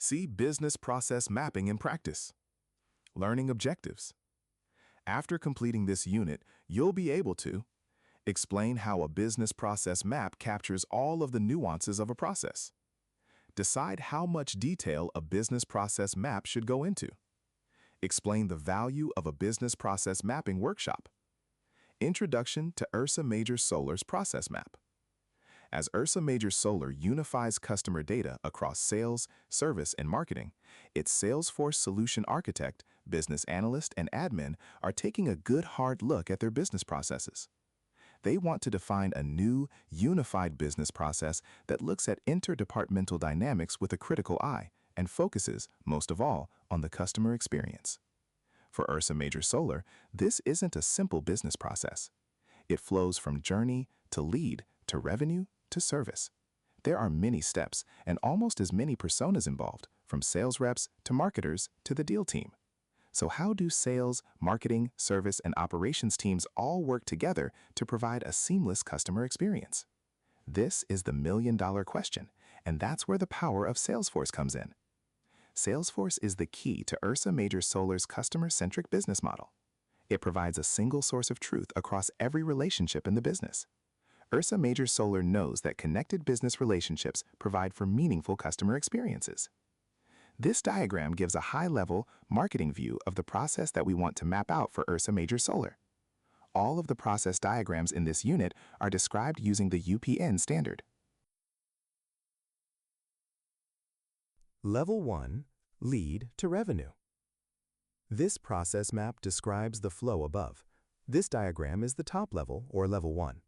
See business process mapping in practice. Learning objectives. After completing this unit, you'll be able to explain how a business process map captures all of the nuances of a process. Decide how much detail a business process map should go into. Explain the value of a business process mapping workshop. Introduction to Ursa Major Solar's process map. As Ursa Major Solar unifies customer data across sales, service, and marketing, its Salesforce solution architect, business analyst, and admin are taking a good hard look at their business processes. They want to define a new, unified business process that looks at interdepartmental dynamics with a critical eye and focuses, most of all, on the customer experience. For Ursa Major Solar, this isn't a simple business process. It flows from journey to lead to revenue to service. There are many steps and almost as many personas involved, from sales reps to marketers to the deal team. So how do sales, marketing, service, and operations teams all work together to provide a seamless customer experience? This is the million-dollar question, and that's where the power of Salesforce comes in. Salesforce is the key to Ursa Major Solar's customer-centric business model. It provides a single source of truth across every relationship in the business. Ursa Major Solar knows that connected business relationships provide for meaningful customer experiences. This diagram gives a high-level marketing view of the process that we want to map out for Ursa Major Solar. All of the process diagrams in this unit are described using the UPN standard. Level 1. Lead to revenue. This process map describes the flow above. This diagram is the top level, or level 1.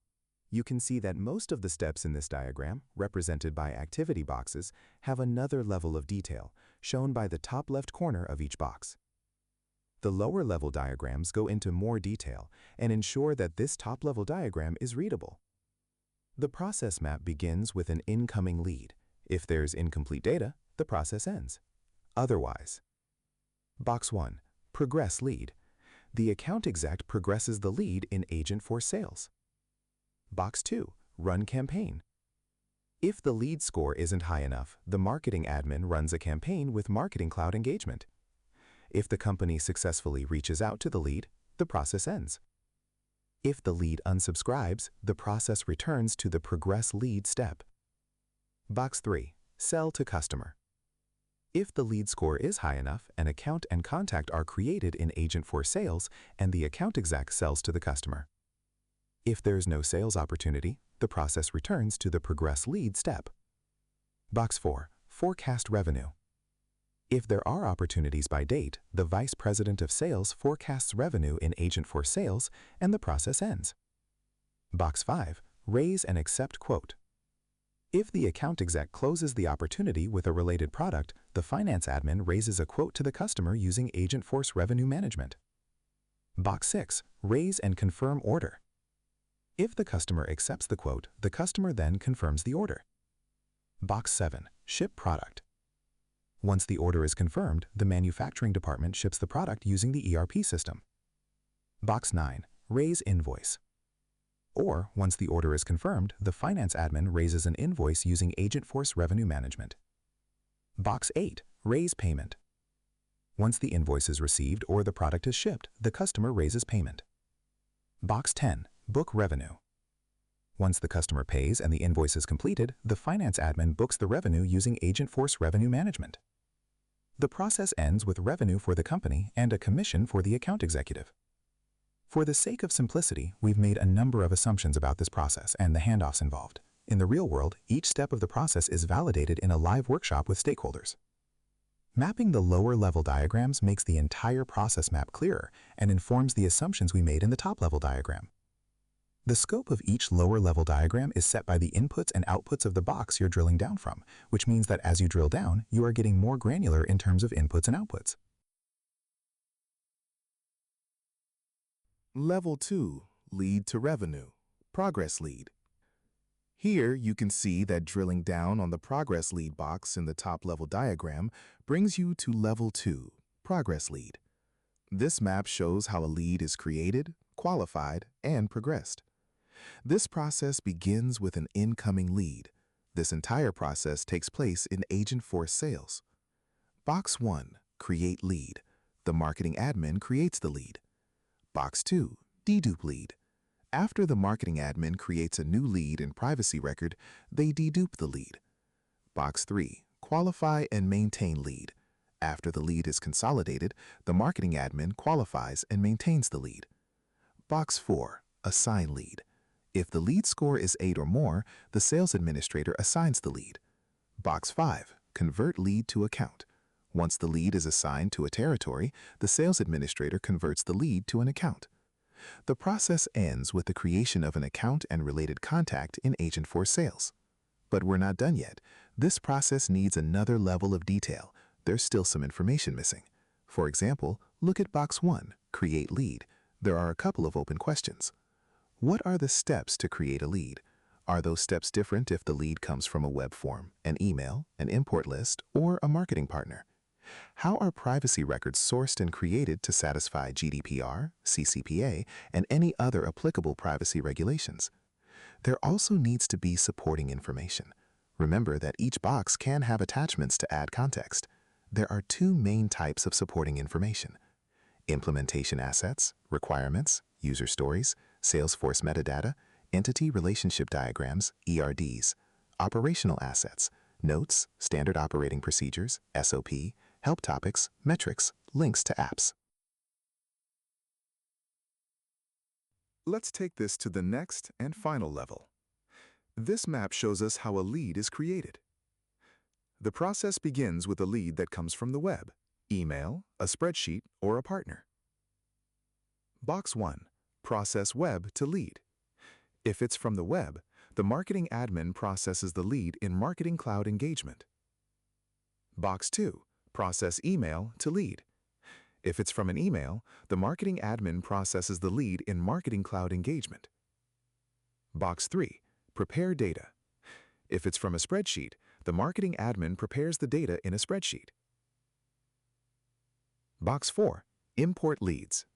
You can see that most of the steps in this diagram, represented by activity boxes, have another level of detail, shown by the top left corner of each box. The lower level diagrams go into more detail and ensure that this top level diagram is readable. The process map begins with an incoming lead. If there's incomplete data, the process ends. Otherwise. Box 1. Progress lead. The account exec progresses the lead in Agentforce Sales. Box 2. Run campaign. If the lead score isn't high enough, the marketing admin runs a campaign with Marketing Cloud engagement. If the company successfully reaches out to the lead, the process ends. If the lead unsubscribes, the process returns to the progress lead step. Box 3. Sell to customer. If the lead score is high enough, an account and contact are created in Agentforce Sales and the account exec sells to the customer. If there's no sales opportunity, the process returns to the progress lead step. Box 4. Forecast revenue. If there are opportunities by date, the Vice President of Sales forecasts revenue in Agentforce Sales and the process ends. Box 5. Raise and accept quote. If the account exec closes the opportunity with a related product, the finance admin raises a quote to the customer using Agentforce Revenue Management. Box 6. Raise and confirm order. If the customer accepts the quote, the customer then confirms the order. Box 7. Ship product. Once the order is confirmed, the manufacturing department ships the product using the ERP system. Box 9. Raise invoice. Or, once the order is confirmed, the finance admin raises an invoice using Agentforce Revenue Management. Box 8. Raise payment. Once the invoice is received or the product is shipped, the customer raises payment. Box 10. Book revenue. Once the customer pays and the invoice is completed, the finance admin books the revenue using Agentforce Revenue Management. The process ends with revenue for the company and a commission for the account executive. For the sake of simplicity, we've made a number of assumptions about this process and the handoffs involved. In the real world, each step of the process is validated in a live workshop with stakeholders. Mapping the lower level diagrams makes the entire process map clearer and informs the assumptions we made in the top level diagram. The scope of each lower-level diagram is set by the inputs and outputs of the box you're drilling down from, which means that as you drill down, you are getting more granular in terms of inputs and outputs. Level 2. Lead to revenue. Progress lead. Here you can see that drilling down on the progress lead box in the top-level diagram brings you to Level 2. Progress lead. This map shows how a lead is created, qualified, and progressed. This process begins with an incoming lead. This entire process takes place in Agentforce Sales. Box 1, create lead. The marketing admin creates the lead. Box 2, dedupe lead. After the marketing admin creates a new lead in privacy record, they dedupe the lead. Box 3, qualify and maintain lead. After the lead is consolidated, the marketing admin qualifies and maintains the lead. Box 4, assign lead. If the lead score is 8 or more, the sales administrator assigns the lead. Box 5, convert lead to account. Once the lead is assigned to a territory, the sales administrator converts the lead to an account. The process ends with the creation of an account and related contact in Agentforce Sales. But we're not done yet. This process needs another level of detail. There's still some information missing. For example, look at Box 1, create lead. There are a couple of open questions. What are the steps to create a lead? Are those steps different if the lead comes from a web form, an email, an import list, or a marketing partner? How are privacy records sourced and created to satisfy GDPR, CCPA, and any other applicable privacy regulations? There also needs to be supporting information. Remember that each box can have attachments to add context. There are two main types of supporting information: implementation assets, requirements, user stories, Salesforce metadata, entity relationship diagrams, ERDs, operational assets, notes, standard operating procedures, SOP, help topics, metrics, links to apps. Let's take this to the next and final level. This map shows us how a lead is created. The process begins with a lead that comes from the web, email, a spreadsheet, or a partner. Box 1, process web to lead. If it's from the web, the marketing admin processes the lead in Marketing Cloud engagement. Box 2, process email to lead. If it's from an email, the marketing admin processes the lead in Marketing Cloud engagement. Box 3, prepare data. If it's from a spreadsheet, the marketing admin prepares the data in a spreadsheet. Box 4, import leads.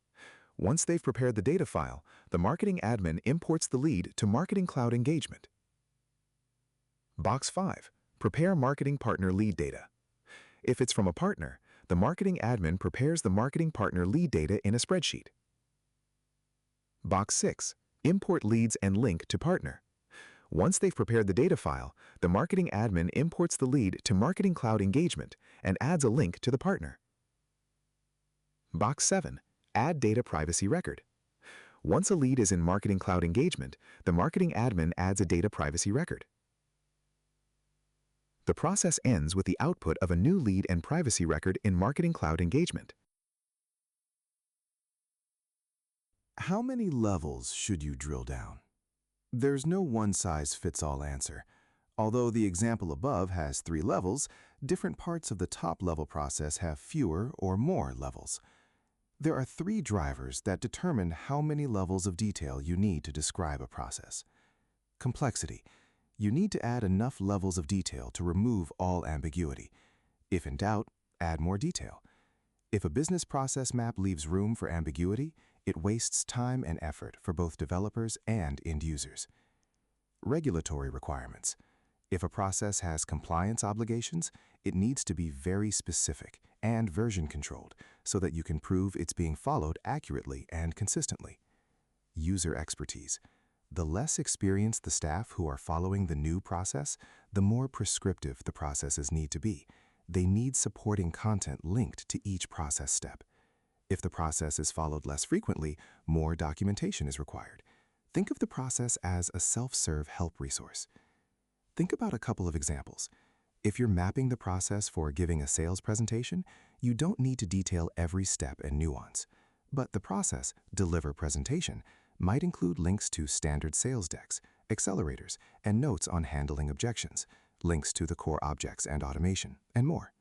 Once they've prepared the data file, the marketing admin imports the lead to Marketing Cloud engagement. Box 5, prepare marketing partner lead data. If it's from a partner, the marketing admin prepares the marketing partner lead data in a spreadsheet. Box 6, import leads and link to partner. Once they've prepared the data file, the marketing admin imports the lead to Marketing Cloud engagement and adds a link to the partner. Box 7, add data privacy record. Once a lead is in Marketing Cloud engagement, the marketing admin adds a data privacy record. The process ends with the output of a new lead and privacy record in Marketing Cloud engagement. How many levels should you drill down? There's no one-size-fits-all answer. Although the example above has 3 levels, different parts of the top-level process have fewer or more levels. There are 3 drivers that determine how many levels of detail you need to describe a process. Complexity. You need to add enough levels of detail to remove all ambiguity. If in doubt, add more detail. If a business process map leaves room for ambiguity, it wastes time and effort for both developers and end users. Regulatory requirements. If a process has compliance obligations, it needs to be very specific and version controlled so that you can prove it's being followed accurately and consistently. User expertise. The less experienced the staff who are following the new process, the more prescriptive the processes need to be. They need supporting content linked to each process step. If the process is followed less frequently, more documentation is required. Think of the process as a self-serve help resource. Think about a couple of examples. If you're mapping the process for giving a sales presentation, you don't need to detail every step and nuance. But the process, deliver presentation, might include links to standard sales decks, accelerators, and notes on handling objections, links to the core objects and automation, and more.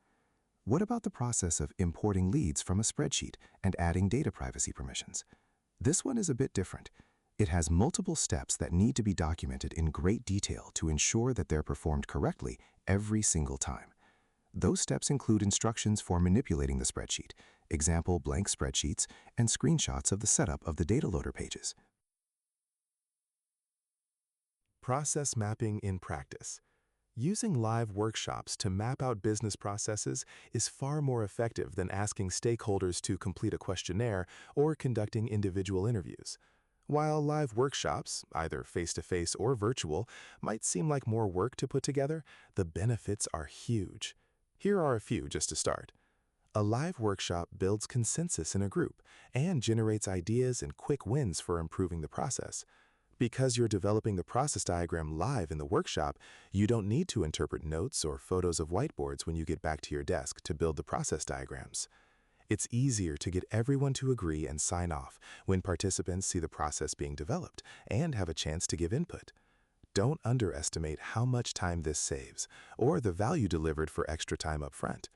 What about the process of importing leads from a spreadsheet and adding data privacy permissions? This one is a bit different. It has multiple steps that need to be documented in great detail to ensure that they're performed correctly every single time. Those steps include instructions for manipulating the spreadsheet, example blank spreadsheets, and screenshots of the setup of the data loader pages. Process mapping in practice. Using live workshops to map out business processes is far more effective than asking stakeholders to complete a questionnaire or conducting individual interviews. While live workshops, either face-to-face or virtual, might seem like more work to put together, the benefits are huge. Here are a few just to start. A live workshop builds consensus in a group and generates ideas and quick wins for improving the process. Because you're developing the process diagram live in the workshop, you don't need to interpret notes or photos of whiteboards when you get back to your desk to build the process diagrams. It's easier to get everyone to agree and sign off when participants see the process being developed and have a chance to give input. Don't underestimate how much time this saves or the value delivered for extra time up front.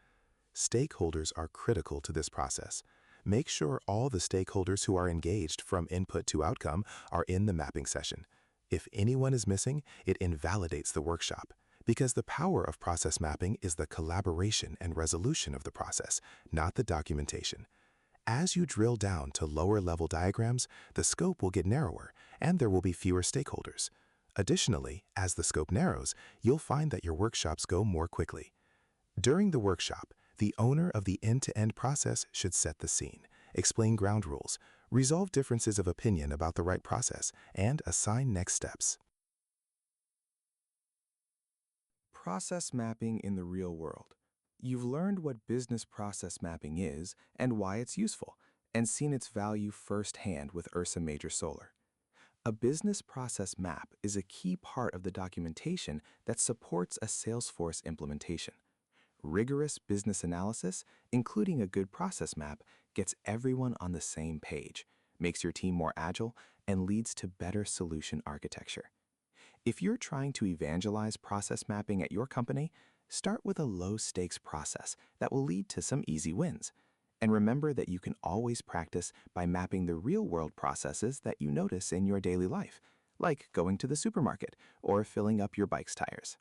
Stakeholders are critical to this process. Make sure all the stakeholders who are engaged from input to outcome are in the mapping session. If anyone is missing, it invalidates the workshop, because the power of process mapping is the collaboration and resolution of the process, not the documentation. As you drill down to lower-level diagrams, the scope will get narrower, and there will be fewer stakeholders. Additionally, as the scope narrows, you'll find that your workshops go more quickly. During the workshop, the owner of the end-to-end process should set the scene, explain ground rules, resolve differences of opinion about the right process, and assign next steps. Process mapping in the real world. You've learned what business process mapping is and why it's useful, and seen its value firsthand with Ursa Major Solar. A business process map is a key part of the documentation that supports a Salesforce implementation. Rigorous business analysis, including a good process map, gets everyone on the same page, makes your team more agile, and leads to better solution architecture. If you're trying to evangelize process mapping at your company, start with a low-stakes process that will lead to some easy wins. And remember that you can always practice by mapping the real-world processes that you notice in your daily life, like going to the supermarket or filling up your bike's tires.